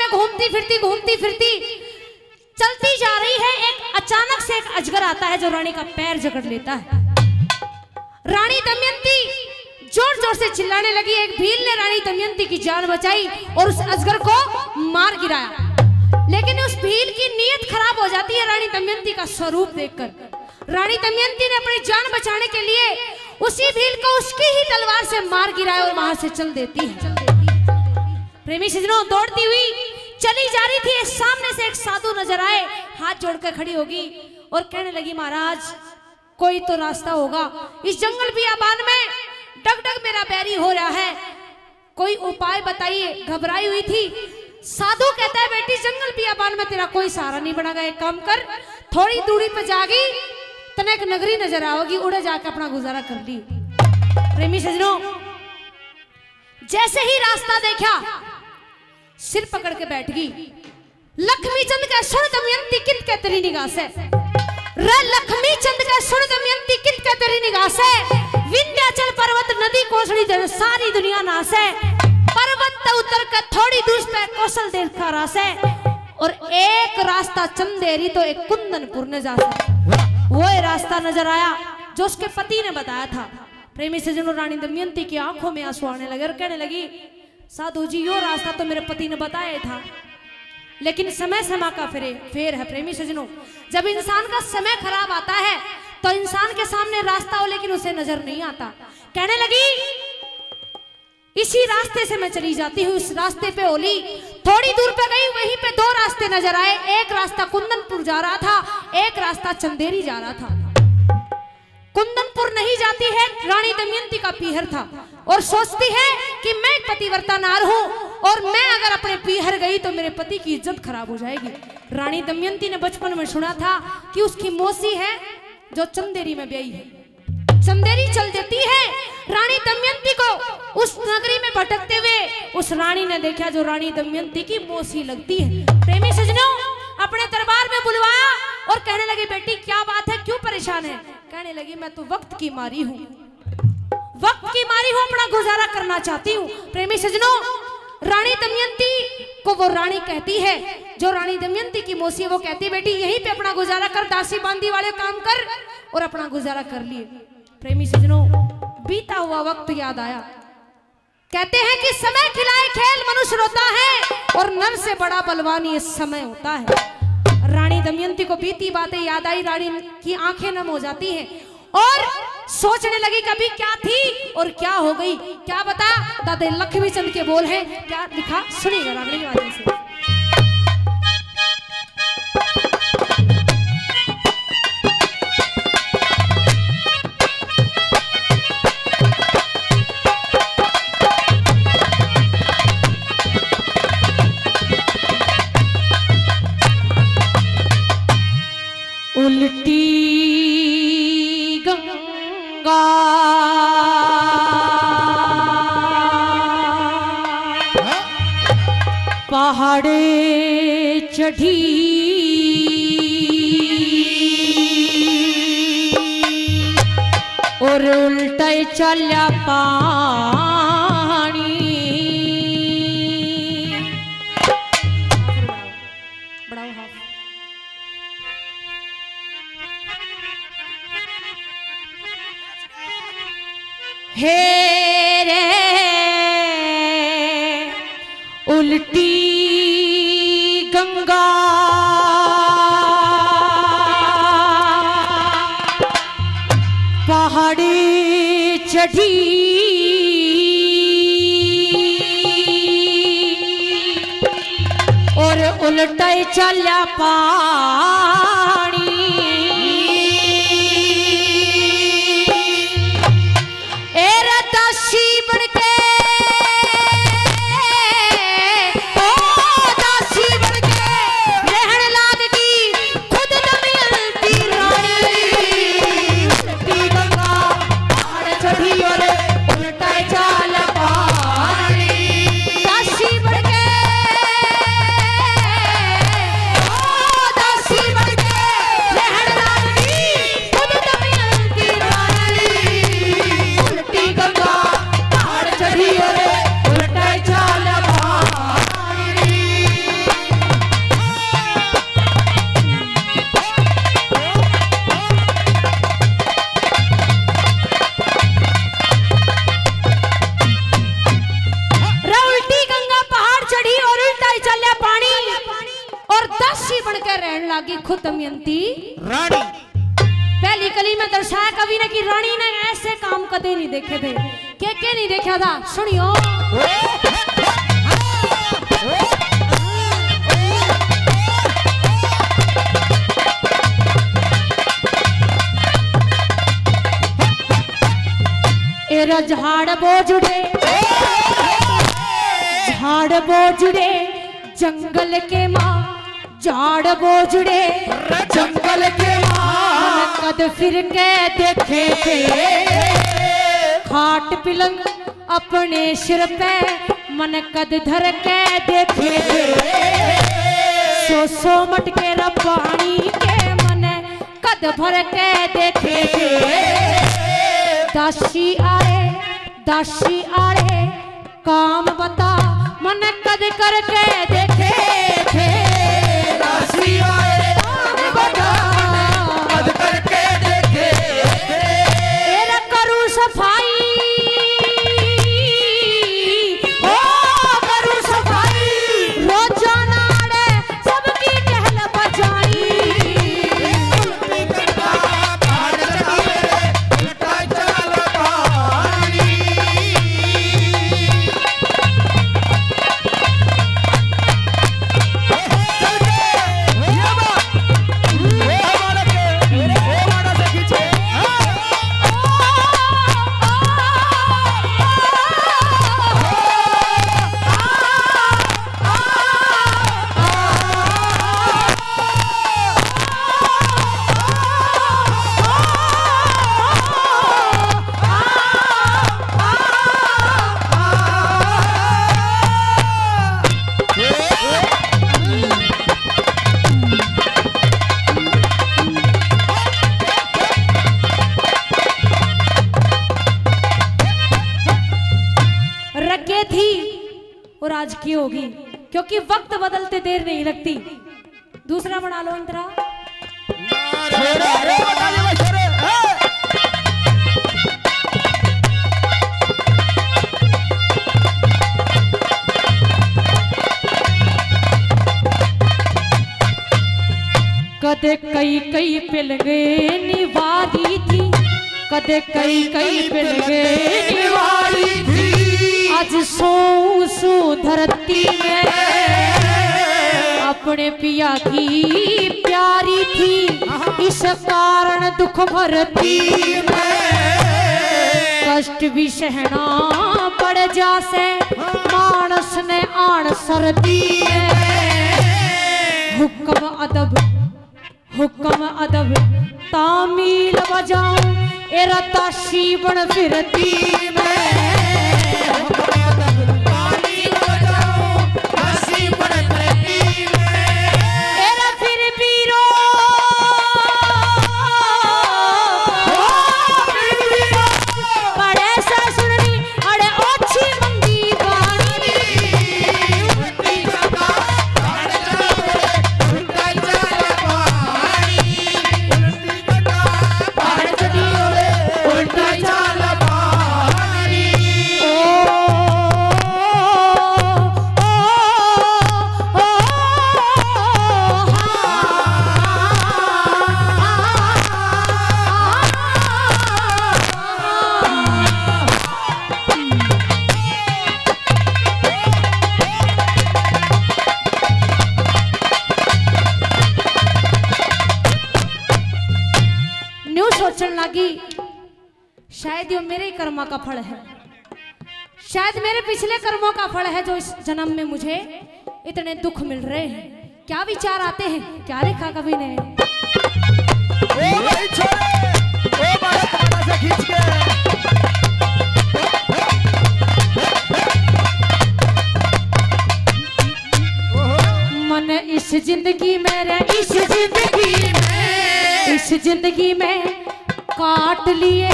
में घूमती फिरती चलती जा रही है। एक अचानक से एक अजगर आता है जो रानी का पैर जकड़ लेता है। रानी दमयंती जोर जोर से चिल्लाने लगी। एक भील ने रानी दमयंती की जान बचाई और उस अजगर को मार गिराया। लेकिन उस भील की नीयत खराब हो जाती है रानी दमयंती का स्वरूप देखकर। रानी दमयंती ने अपनी जान बचाने के लिए उसी भील को उसकी ही तलवार से मार गिराया और वहां से चल देती है। प्रेमी सजनों, दौड़ती हुई चली जा रही थी। सामने से एक साधु नजर आए, हाथ जोड़कर खड़ी होगी और कहने लगी, महाराज कोई तो रास्ता होगा। इस जंगल बियाबान में डगडग मेरा बैरी हो रहा है, कोई उपाय बताइए। घबराई हुई थी। साधु कहता है, बेटी जंगल बियाबान में तेरा कोई सहारा नहीं बनेगा। एक काम कर, थोड़ी दूरी पर जागी तने एक नगरी नजर आओगी, उड़े जाकर अपना गुजारा कर ली। प्रेमी सजनों, जैसे ही रास्ता देखा सिर पकड़ के बैठ गई। लक्ष्मी चंद का सुन दमयंती कित के तेरी निगाह से, रे लक्ष्मी चंद का सुन दमयंती कित के तेरी निगाह से। विंध्याचल पर्वत नदी कोसड़ी सारी दुनिया नास है। पर्वत उतर कर थोड़ी दूर पे कौशल देखा रास है। और एक रास्ता चंदेरी तो एक कुंदनपुर ने जा वो रास्ता नजर आया जो उसके पति ने बताया था। प्रेमी सजनों, रानी दमयंती की आंखों में आंसू आने लगे और कहने लगी, साधु जी यो रास्ता तो मेरे पति ने बताया था, लेकिन समय समय का फेर है। प्रेमी सजनों, जब इंसान का समय खराब आता है तो इंसान के सामने रास्ता हो लेकिन उसे नजर नहीं आता। कहने लगी, इसी रास्ते से मैं चली जाती हूँ। इस रास्ते पे ओली थोड़ी दूर पे गई, वहीं पे दो रास्ते नजर आए। एक रास्ता कुंदनपुर जा रहा था, एक रास्ता चंदेरी जा रहा था। कुंदनपुर नहीं जाती है, रानी दमयंती का पीहर था और सोचती है कि मैं पतिव्रता नार हूँ और मैं अगर अपने पीहर गई तो मेरे पति की इज्जत खराब हो जाएगी। रानी दमयंती ने बचपन में सुना था कि उसकी मौसी है जो चंदेरी में ब्याही है। चंदेरी चल देती है। रानी दमयंती को उस नगरी में भटकते हुए उस रानी ने देखा जो रानी दमयंती की मौसी लगती है। प्रेमी सजनों, अपने दरबार में बुलवाया और कहने लगी, बेटी क्या बात है, क्यों परेशान है? कहने लगी, मैं तो वक्त की मारी हूँ, अपना गुजारा करना चाहती हूँ। प्रेमी सजनों, रानी दमयंती को वो रानी कहती है जो रानी दमयंती की मौसी है, वो कहती है, बेटी यहीं पे अपना गुजारा कर, दासी बांदी वाले काम कर और अपना गुजारा कर लिए। प्रेमी सजनों, बीता हुआ वक्त याद आया। कहते हैं कि समय खिलाए खेल मनुष्य रोता है और नर से बड़ा बलवान ये समय होता है। रानी दमयंती को बीती बातें याद आई। रानी की आंखें नम हो जाती हैं और सोचने लगी कभी क्या थी और क्या हो गई। क्या बता, दादा लक्ष्मी चंद के बोल हैं, क्या लिखा सुनिएगा रानी के माध्यम से। उल्टी गंगा पहाड़े चढ़ी और उल्टा चला पानी। बढ़ाओ हाथ। हे रे उल्टी गंगा पहाड़ी चढ़ी और उल्टा चला पानी। डालिया पानी और दासी बनकर रहने लगी खुद दमयंती रानी। पहली कली में दर्शाया कवि ने कि रानी ने ऐसे काम कदे नहीं देखे थे। क्या नहीं देखा था, सुनियो। एरा झाड़ बोझड़े जंगल के माँ, झाड़ बोझड़े जंगल के माँ कद फिर के देखे थे, खाट पिलंग अपने सिर पे मन कद धर के देखे थे, सो मटके रबानी के मन कद भर के देखे थे। दासी आए काम बता मन कद करके देखे थे, दासी आए काम बता कद करके देखे थे। तेरा करूं सफाई ओ करूं सफाई रोजाना आड़े सबकी टहल बजाई। और आज की होगी, क्योंकि वक्त बदलते देर नहीं लगती। दूसरा बना लो अंतरा। कदे कई पिलगे निवारी थी, कदे कई पिलगे निवारी थी, आज सो धरती में अपने पिया की प्यारी थी, इस कारण दुख भरती में कष्ट भी सहना पड़ जासे मानस ने आन सर्दी में। हुक्म अदब तामील बजाऊं एरा दासी बन फिरती में। शायद ये मेरे कर्मा का फल है, शायद मेरे पिछले कर्मों का फल है जो इस जन्म में मुझे इतने दुख मिल रहे हैं। क्या विचार आते हैं, क्या लिखा कवि ने। मन इस जिंदगी में रह, इस जिंदगी में काट लिए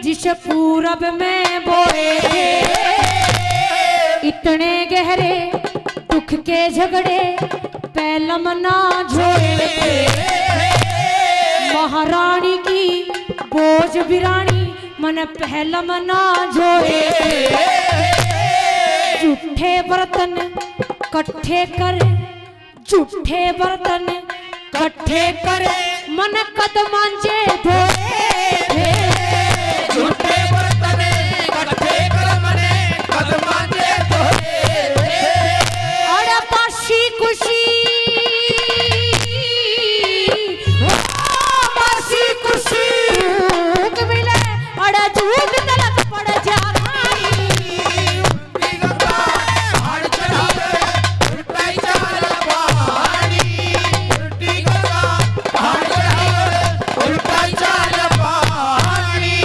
जिस पूरब में बोए, इतने गहरे दुख के झगड़े पहलम ना झोए। महारानी की बोझ बिरानी मन पहलम ना झोए। झूठे बर्तन कट्ठे कर झूठे बर्तन कट्ठे करे मन कद मांजे धोए झूठे बर्तन कट्ठे कर मने कदमां जे धोए अड़ पाशी खुशी पासी खुशी झूक मिले अड़ झूक तलक पड़ जा उल्टी गंगा हाड़ चढ़ावे उल्टाई चाल पानी उल्टी गंगा हाड़ चढ़ावे उल्टाई चाल पानी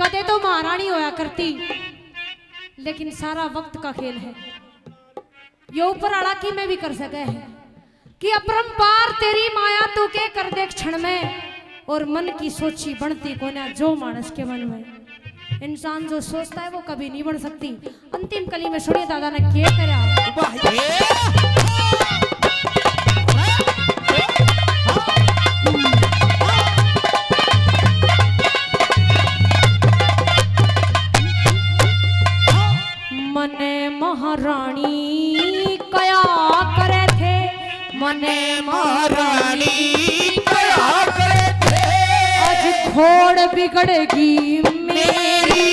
कदे तो महारानी होया करती लेकिन सारा वक्त का खेल है ये ऊपर आड़ा की में भी कर सके है कि अपरंपार तेरी माया तू के कर दे क्षण में और मन की सोची बनती कोना जो मानस के मन में इंसान जो सोचता है वो कभी नहीं बन सकती। अंतिम कली में सुनिए दादा ने क्या करा मने महारानी कया करे थे मने महारानी कया करे थे आज घोड़ बिगड़ेगी मेरी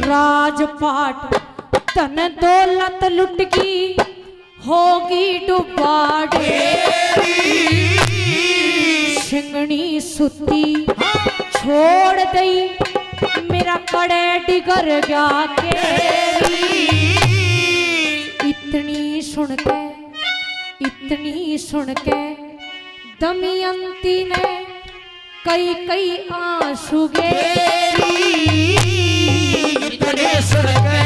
राजपाट धन दौलत लुटकी होगी डुबाड़े सिंगनी सुती छोड़ दई मेरा कड़े डिगर गया केरी इतनी सुन के दमयंती ने कई कई आंसू गेरी इतने सुन के